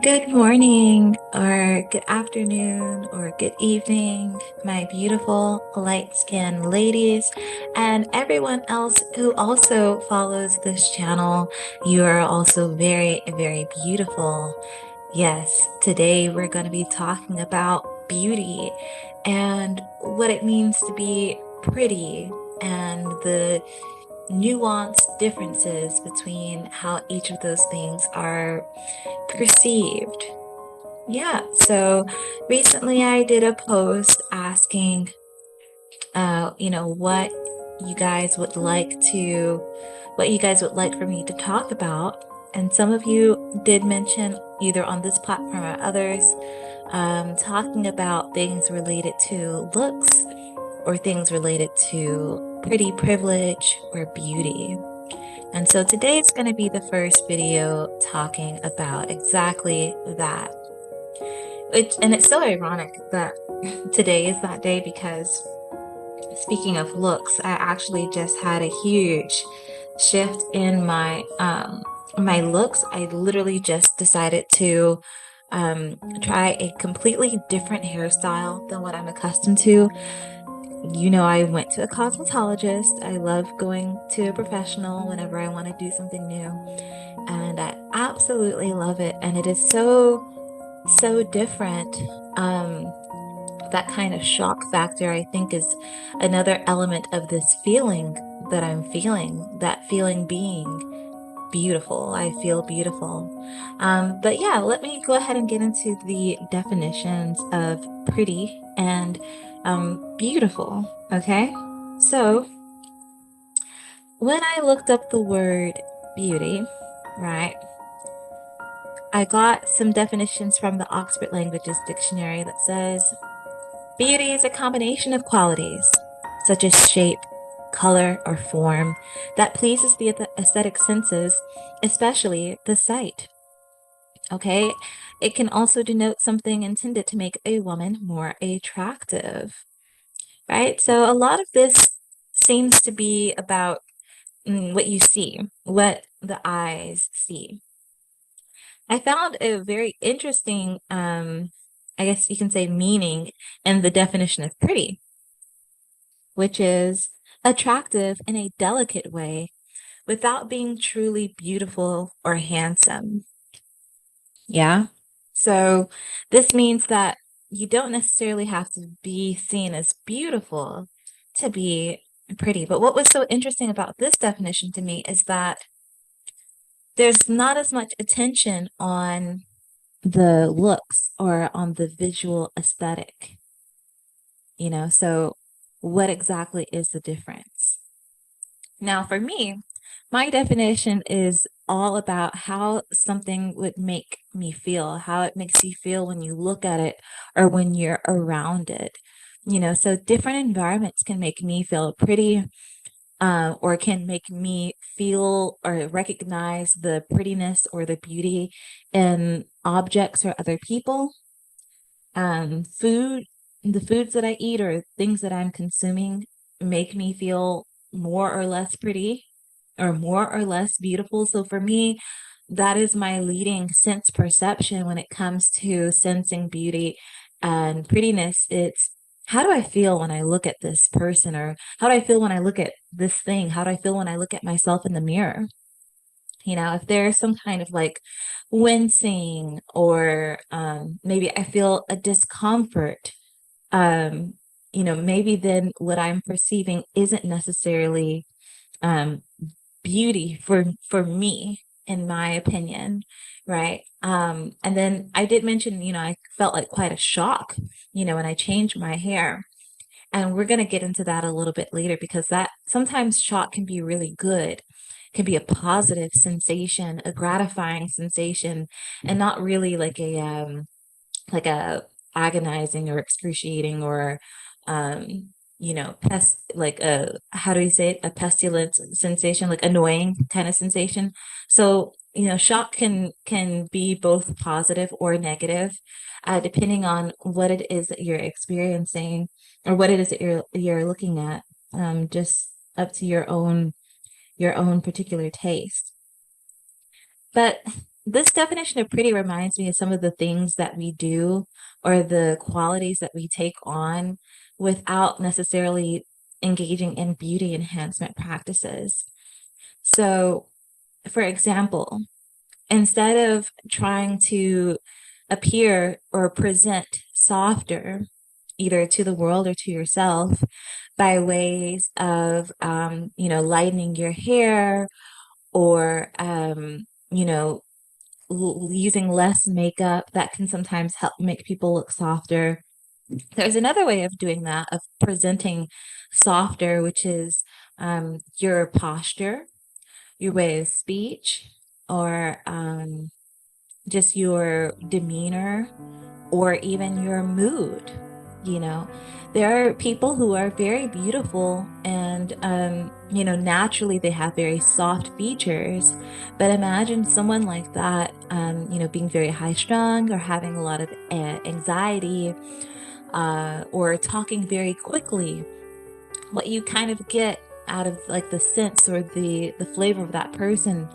Good morning, or good afternoon, or good evening, my beautiful light skinned ladies, and everyone else who also follows this channel. You are also very, very beautiful. Yes, today we're going to be talking about beauty and what it means to be pretty and the nuanced differences between how each of those things are perceived. Yeah, so recently I did a post asking, what you guys would like to, what you guys would like for me to talk about. And some of you did mention either on this platform or others, talking about things related to looks or things related to pretty privilege or beauty. And so today is going to be the first video talking about exactly that. And it's so ironic that today is that day because speaking of looks, I actually just had a huge shift in my looks. I literally just decided to try a completely different hairstyle than what I'm accustomed to. I went to a cosmetologist. I love going to a professional whenever I want to do something new, and I absolutely love it. And it is so different. Um, that kind of shock factor, I think, is another element of this feeling that I'm feeling, that feeling being beautiful. I feel beautiful. But yeah, let me go ahead and get into the definitions of pretty and beautiful. Okay. So when I looked up the word beauty, right, I got some definitions from the Oxford Languages Dictionary that says beauty is a combination of qualities, such as shape, color, or form, that pleases the aesthetic senses, especially the sight. Okay, it can also denote something intended to make a woman more attractive, right? So a lot of this seems to be about what you see, what the eyes see. I found a very interesting, I guess you can say, meaning in the definition of pretty, which is attractive in a delicate way without being truly beautiful or handsome. Yeah. So this means that you don't necessarily have to be seen as beautiful to be pretty. But what was so interesting about this definition to me is that there's not as much attention on the looks or on the visual aesthetic, so what exactly is the difference? Now, for me, my definition is all about how something would make me feel, how it makes you feel when you look at it or when you're around it. So different environments can make me feel pretty, or can make me feel or recognize the prettiness or the beauty in objects or other people. Food, the foods that I eat or things that I'm consuming make me feel more or less pretty or more or less beautiful. So for me, that is my leading sense perception when it comes to sensing beauty and prettiness. It's how do I feel when I look at this person, or how do I feel when I look at this thing? How do I feel when I look at myself in the mirror? If there's some kind of like wincing, or maybe I feel a discomfort, um, maybe then what I'm perceiving isn't necessarily um, beauty for me, in my opinion, right? And then I did mention, I felt like quite a shock, when I changed my hair. And we're going to get into that a little bit later, because that sometimes shock can be really good, can be a positive sensation, a gratifying sensation, and not really like a agonizing or excruciating or pest like a how do you say it, a pestilent sensation, like annoying kind of sensation. So shock can be both positive or negative, depending on what it is that you're experiencing or what it is that you're looking at, just up to your own particular taste. But This definition of pretty reminds me of some of the things that we do or the qualities that we take on without necessarily engaging in beauty enhancement practices. So, for example, instead of trying to appear or present softer, either to the world or to yourself, by ways of, lightening your hair or, using less makeup that can sometimes help make people look softer. There's another way of doing that, of presenting softer, which is your posture, your way of speech, or just your demeanor, or even your mood. You know, there are people who are very beautiful and, naturally they have very soft features. But imagine someone like that, being very high strung or having a lot of anxiety, or talking very quickly. What you kind of get out of like the sense or the flavor of that person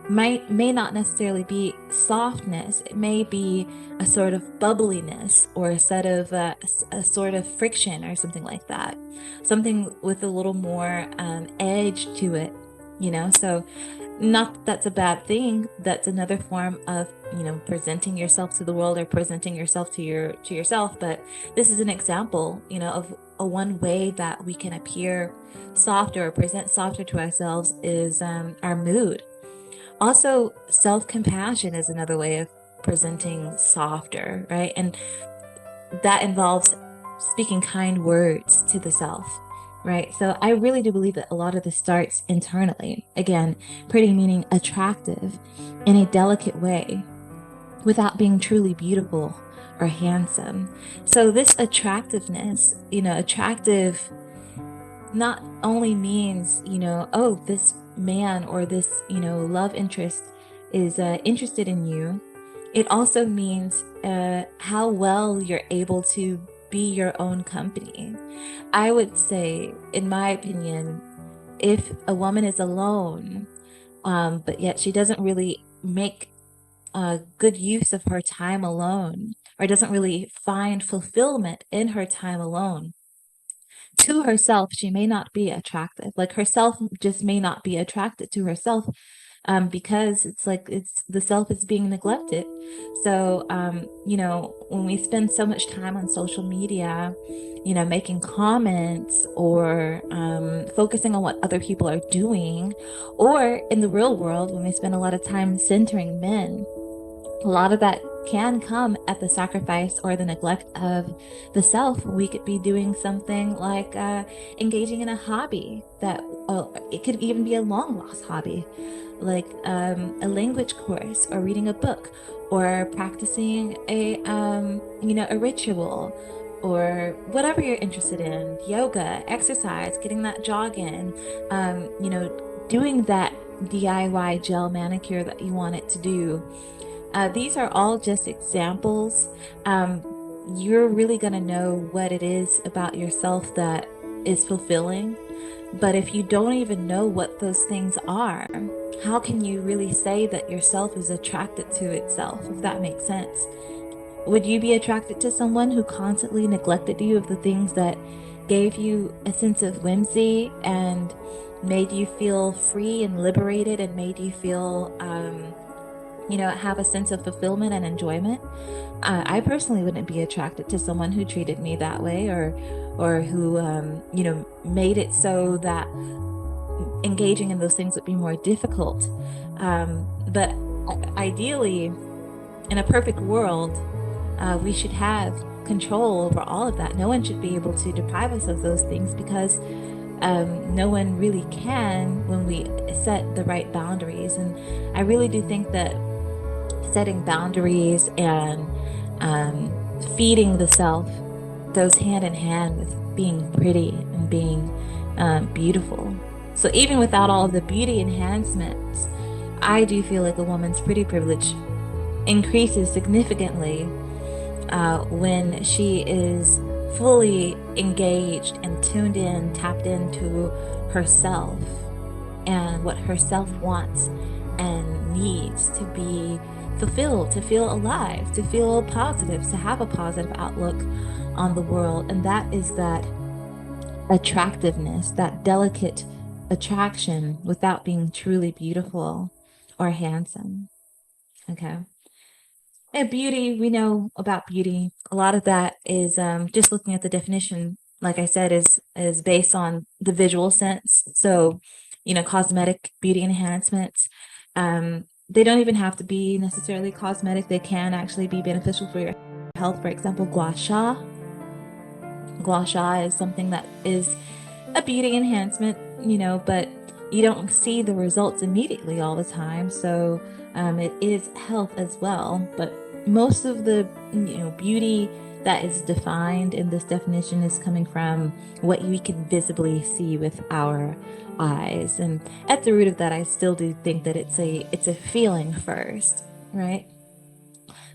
may not necessarily be softness. It may be a sort of bubbliness or a set of a sort of friction or something like that, something with a little more edge to it, so not that that's a bad thing. That's another form of, presenting yourself to the world or presenting yourself to yourself. But this is an example, of a one way that we can appear softer or present softer to ourselves is our mood. Also, self-compassion is another way of presenting softer, right? And that involves speaking kind words to the self, right? So I really do believe that a lot of this starts internally. Again, pretty meaning attractive in a delicate way without being truly beautiful or handsome. So this attractiveness, attractive not only means, oh, this man or this, love interest is interested in you. It also means how well you're able to be your own company. I would say, in my opinion, if a woman is alone, but yet she doesn't really make good use of her time alone, or doesn't really find fulfillment in her time alone, to herself, she may not be attractive. Like herself just may not be attracted to herself, because it's like it's the self is being neglected. So, when we spend so much time on social media, making comments or focusing on what other people are doing, or in the real world, when we spend a lot of time centering men, a lot of that can come at the sacrifice or the neglect of the self. We could be doing something like engaging in a hobby that, it could even be a long lost hobby, like a language course or reading a book or practicing a ritual or whatever you're interested in, yoga, exercise, getting that jog in, doing that DIY gel manicure that you want it to do. These are all just examples. You're really going to know what it is about yourself that is fulfilling. But if you don't even know what those things are, how can you really say that yourself is attracted to itself, if that makes sense? Would you be attracted to someone who constantly neglected you of the things that gave you a sense of whimsy and made you feel free and liberated and made you feel, have a sense of fulfillment and enjoyment? I personally wouldn't be attracted to someone who treated me that way, or who, made it so that engaging in those things would be more difficult. But ideally, in a perfect world, we should have control over all of that. No one should be able to deprive us of those things, because no one really can when we set the right boundaries. And I really do think that setting boundaries and feeding the self goes hand in hand with being pretty and being beautiful. So even without all of the beauty enhancements, I do feel like a woman's pretty privilege increases significantly when she is fully engaged and tuned in, tapped into herself and what herself wants and needs to be fulfilled, to feel alive, to feel positive, to have a positive outlook on the world. And that is that attractiveness, that delicate attraction without being truly beautiful or handsome. Okay. And beauty, we know about beauty. A lot of that is just looking at the definition, like I said, is based on the visual sense. So, cosmetic beauty enhancements, they don't even have to be necessarily cosmetic. They can actually be beneficial for your health. For example, gua sha. Gua sha is something that is a beauty enhancement, but you don't see the results immediately all the time. So it is health as well. But most of the beauty that is defined in this definition is coming from what we can visibly see with our eyes. And at the root of that, I still do think that it's a feeling first, right?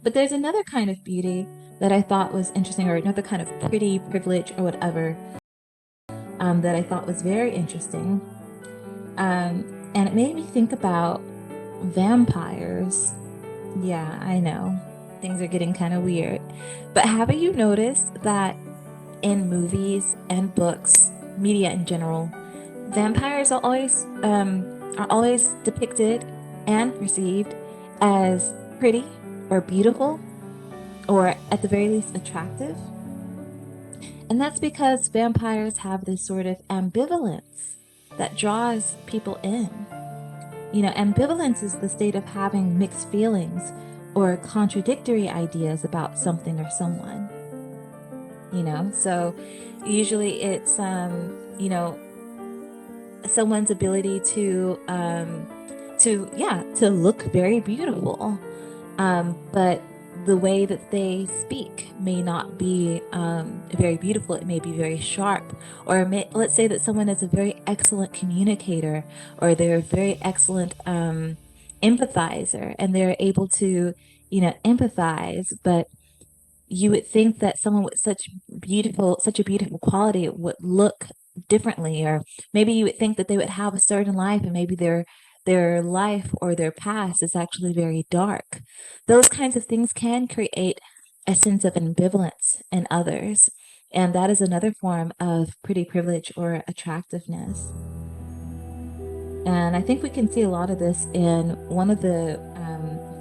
But there's another kind of beauty that I thought was interesting, or another kind of pretty privilege or whatever, that I thought was very interesting. And it made me think about vampires. Yeah, I know. Things are getting kind of weird. But have you noticed that in movies and books, media in general, vampires are always depicted and perceived as pretty or beautiful, or at the very least attractive? And that's because vampires have this sort of ambivalence that draws people in. Ambivalence is the state of having mixed feelings or contradictory ideas about something or someone. So usually it's, someone's ability to look very beautiful. But the way that they speak may not be very beautiful. It may be very sharp. Or let's say that someone is a very excellent communicator, or they're a very excellent empathizer, and they're able to, empathize. But you would think that someone with such a beautiful quality would look differently, or maybe you would think that they would have a certain life, and maybe their life or their past is actually very dark. Those kinds of things can create a sense of ambivalence in others. And that is another form of pretty privilege or attractiveness. And I think we can see a lot of this in one of the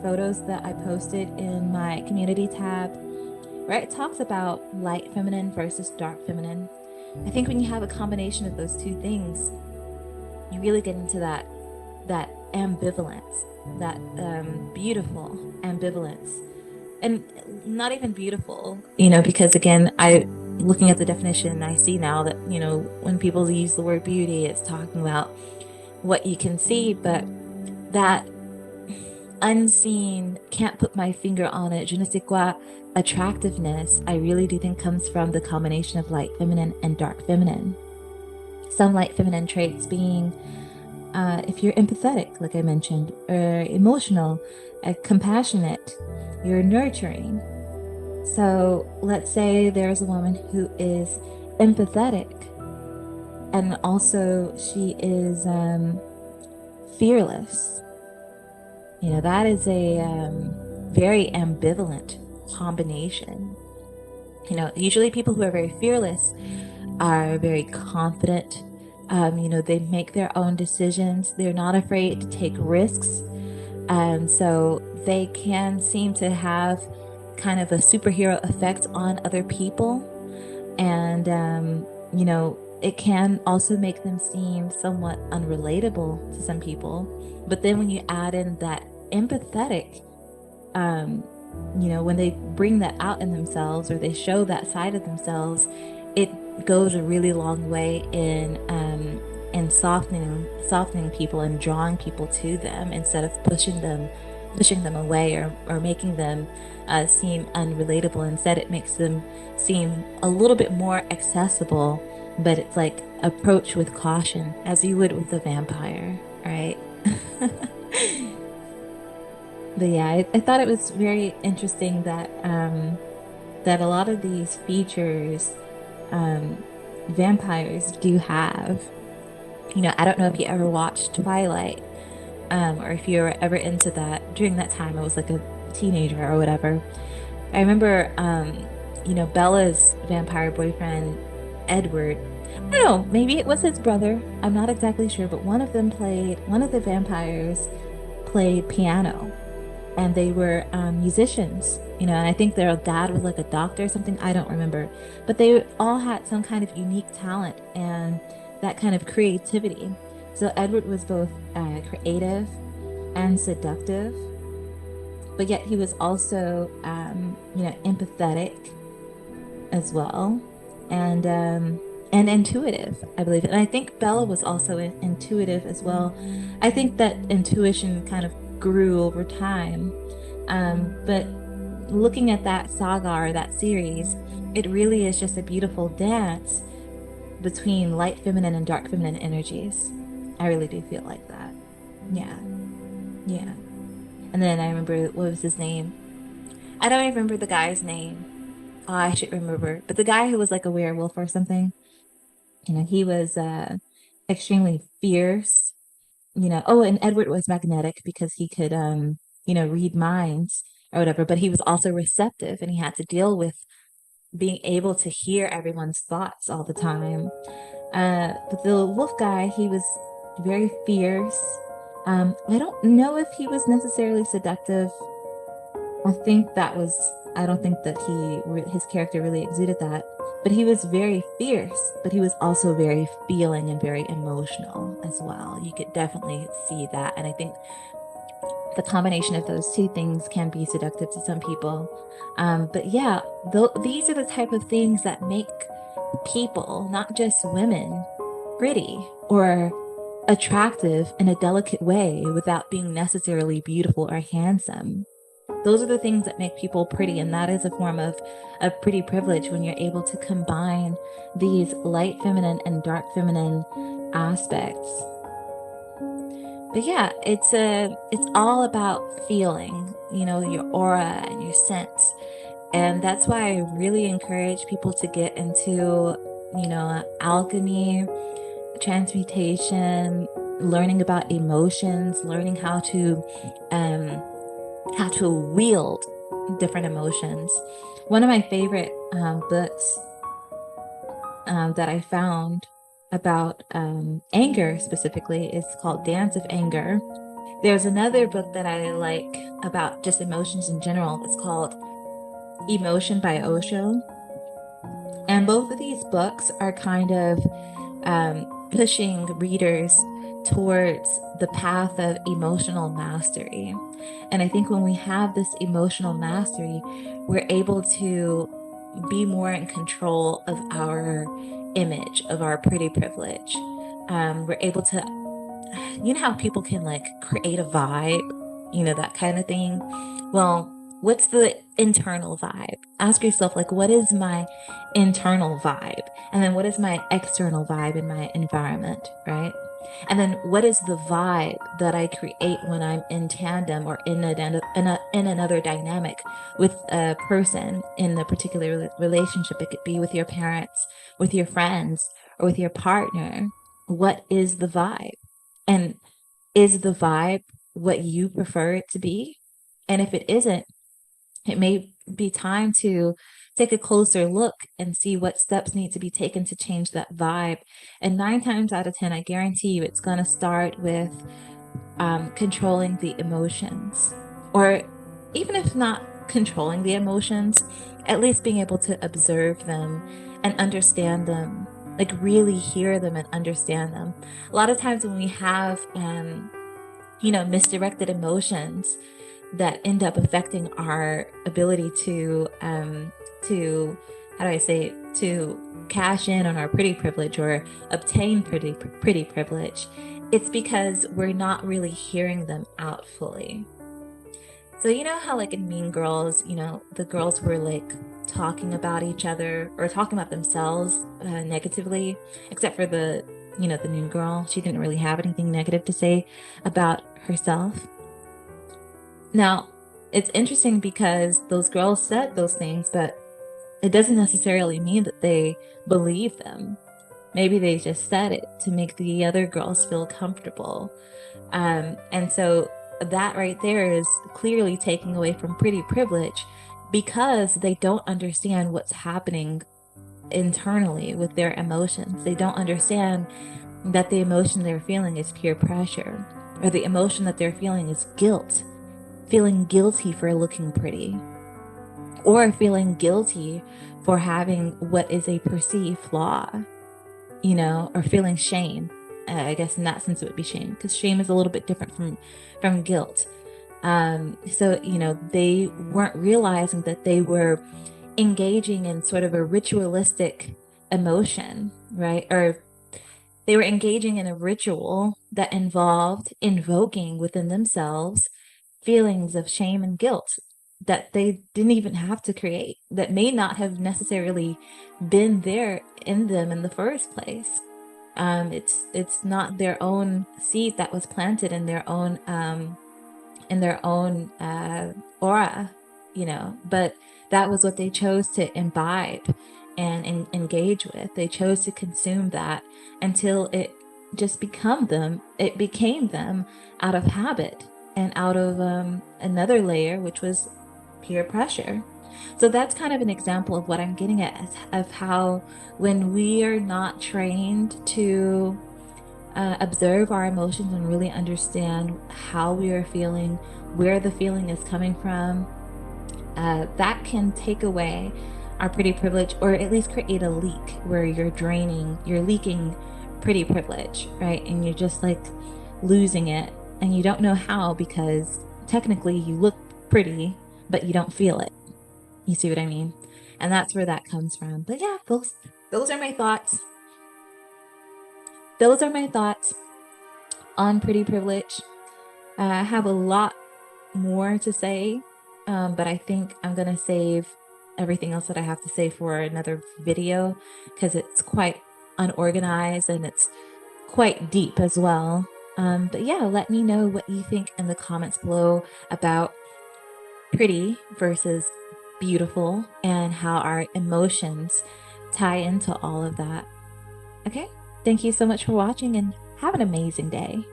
photos that I posted in my community tab, where it talks about light feminine versus dark feminine. I think when you have a combination of those two things, you really get into that ambivalence, that beautiful ambivalence. And not even beautiful, because again, looking at the definition, I see now that, when people use the word beauty, it's talking about what you can see, but that unseen, can't put my finger on it, je ne sais quoi, attractiveness, I really do think comes from the combination of light feminine and dark feminine. Some light feminine traits being, if you're empathetic, like I mentioned, or emotional, compassionate, you're nurturing. So let's say there's a woman who is empathetic, and also she is fearless. That is a very ambivalent combination. Usually people who are very fearless are very confident. They make their own decisions. They're not afraid to take risks. So they can seem to have kind of a superhero effect on other people. And, it can also make them seem somewhat unrelatable to some people. But then when you add in that empathetic, when they bring that out in themselves, or they show that side of themselves, it goes a really long way in softening people and drawing people to them, instead of pushing them away, or making them seem unrelatable. Instead, it makes them seem a little bit more accessible, but it's like approach with caution, as you would with a vampire, right? But yeah, I thought it was very interesting that that a lot of these features vampires do have. I don't know if you ever watched Twilight, or if you were ever into that during that time. I was like a teenager or whatever. I remember, Bella's vampire boyfriend, Edward. I don't know, maybe it was his brother. I'm not exactly sure, but one of the vampires played piano, and they were musicians, and I think their dad was like a doctor or something. I don't remember, but they all had some kind of unique talent and that kind of creativity. So Edward was both creative and seductive, but yet he was also, empathetic as well, and intuitive, I believe. And I think Bella was also intuitive as well. I think that intuition kind of grew over time. But looking at that saga or that series, it really is just a beautiful dance between light feminine and dark feminine energies. I really do feel like that. Yeah. Yeah. And then I remember, what was his name? I don't remember the guy's name. Oh, I should remember. But the guy who was like a werewolf or something, he was extremely fierce. Oh, and Edward was magnetic because he could read minds or whatever, but he was also receptive, and he had to deal with being able to hear everyone's thoughts all the time. But the wolf guy, he was very fierce. I don't know if he was necessarily seductive. I don't think that his character really exuded that, but he was very fierce, but he was also very feeling and very emotional as well. You could definitely see that. And I think the combination of those two things can be seductive to some people. But yeah, these are the type of things that make people, not just women, pretty or attractive in a delicate way without being necessarily beautiful or handsome. Those are the things that make people pretty, and that is a form of pretty privilege when you're able to combine these light feminine and dark feminine aspects. But yeah, it's all about feeling, your aura and your sense. And that's why I really encourage people to get into, alchemy, transmutation, learning about emotions, learning how to wield different emotions. One of my favorite books that I found about anger specifically is called Dance of Anger. There's another book that I like about just emotions in general. It's called Emotion by Osho. And both of these books are kind of pushing readers towards the path of emotional mastery. And I think when we have this emotional mastery, we're able to be more in control of our image, of our pretty privilege. We're able to, how people can like create a vibe, that kind of thing. Well, what's the internal vibe? Ask yourself, like, what is my internal vibe? And then what is my external vibe in my environment, right? And then what is the vibe that I create when I'm in tandem or in another dynamic with a person in a particular relationship? It could be with your parents, with your friends, or with your partner. What is the vibe? And is the vibe what you prefer it to be? And if it isn't, it may be time to take a closer look and see what steps need to be taken to change that vibe. And 9 times out of 10, I guarantee you it's going to start with controlling the emotions. Or even if not controlling the emotions, at least being able to observe them and understand them, like really hear them and understand them. A lot of times when we have, misdirected emotions that end up affecting our ability to how do I say it, to cash in on our pretty privilege or obtain pretty privilege, it's because we're not really hearing them out fully. So you know how like in Mean Girls, the girls were like talking about each other or talking about themselves negatively, except for the new girl. She didn't really have anything negative to say about herself. Now, it's interesting because those girls said those things, but it doesn't necessarily mean that they believe them. Maybe they just said it to make the other girls feel comfortable. And so that right there is clearly taking away from pretty privilege because they don't understand what's happening internally with their emotions. They don't understand that the emotion they're feeling is peer pressure, or the emotion that they're feeling is guilt, feeling guilty for looking pretty, or feeling guilty for having what is a perceived flaw, or feeling shame. I guess in that sense it would be shame, because shame is a little bit different from guilt. So they weren't realizing that they were engaging in sort of a ritualistic emotion, right? Or they were engaging in a ritual that involved invoking within themselves feelings of shame and guilt that they didn't even have to create, that may not have necessarily been there in them in the first place. It's not their own seed that was planted in their own aura, but that was what they chose to imbibe and engage with. They chose to consume that until it just became them out of habit and out of another layer, which was peer pressure. So that's kind of an example of what I'm getting at, of how when we are not trained to observe our emotions and really understand how we are feeling, where the feeling is coming from, that can take away our pretty privilege, or at least create a leak where you're leaking pretty privilege, right? And you're just like losing it, and you don't know how, because technically you look pretty, but you don't feel it. You see what I mean? And that's where that comes from. But yeah, those are my thoughts. Those are my thoughts on pretty privilege. I have a lot more to say, but I think I'm gonna save everything else that I have to say for another video, because it's quite unorganized and it's quite deep as well. But yeah, let me know what you think in the comments below about pretty versus beautiful and how our emotions tie into all of that. Okay, thank you so much for watching, and have an amazing day.